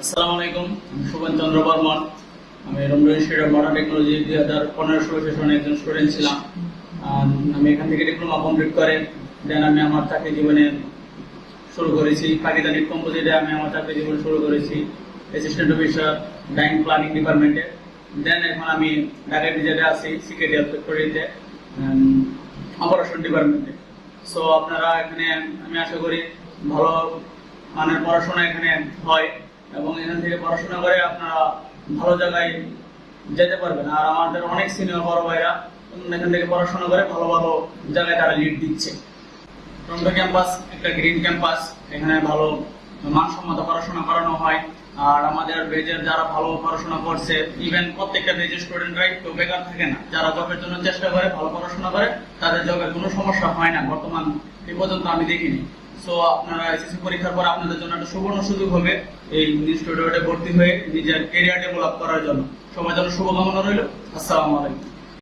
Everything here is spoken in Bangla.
আসসালামু আলাইকুম, আমি সুবন চন্দ্র বর্মন। আমি Ramzan institute of modern technology 2015 সেশনে একজন স্টুডেন্ট ছিলাম। আমি এখান থেকে ডিপ্লোমা কমপ্লিট করে দেন আমি আমার চাকরি জীবনে শুরু করেছি। পাকিস্তানি কম্পোজিটে আমি আমার চাকরি জীবন শুরু করেছি অ্যাসিস্ট্যান্ট অফিসার ডাইং প্ল্যানিং ডিপার্টমেন্টে। দেন এখন আমি ঢাকা ডিজেটে আছি সিকেডি ফ্যাক্টরিতে অপারেশন ডিপার্টমেন্টে। সো আপনারা এখানে আমি আশা করি ভালো মানের পড়াশোনা এখানে হয় এবং এখান থেকে পড়াশোনা করে আপনারা ভালো জায়গায় যেতে পারবেন। আর আমাদের অনেক সিনিয়র বড় ভাইরা এখান থেকে পড়াশোনা করে ভালো ভালো জায়গায় তারা লিড দিচ্ছে। টরন্টো ক্যাম্পাস একটা গ্রিন ক্যাম্পাস, এখানে ভালো মানসম্মত পড়াশোনা করানো হয়। আর আমাদের বেজের যারা ভালো পড়াশোনা করছে, ইভেন প্রত্যেকটা বেজের স্টুডেন্টরাই কেউ বেকার থাকে না। যারা জবের জন্য চেষ্টা করে ভালো পড়াশোনা করে তাদের জবের কোনো সমস্যা হয় না বর্তমান এই পর্যন্ত আমি দেখিনি। সো আপনারা এসএসসি পরীক্ষার পর আপনাদের জন্য একটা সুবর্ণ সুযোগ হবে এই ইনস্টিটিউটে ভর্তি হয়ে নিজের ক্যারিয়ার ডেভেলপ করার জন্য। সবার জন্য শুভকামনা রইল। আসসালামু আলাইকুম।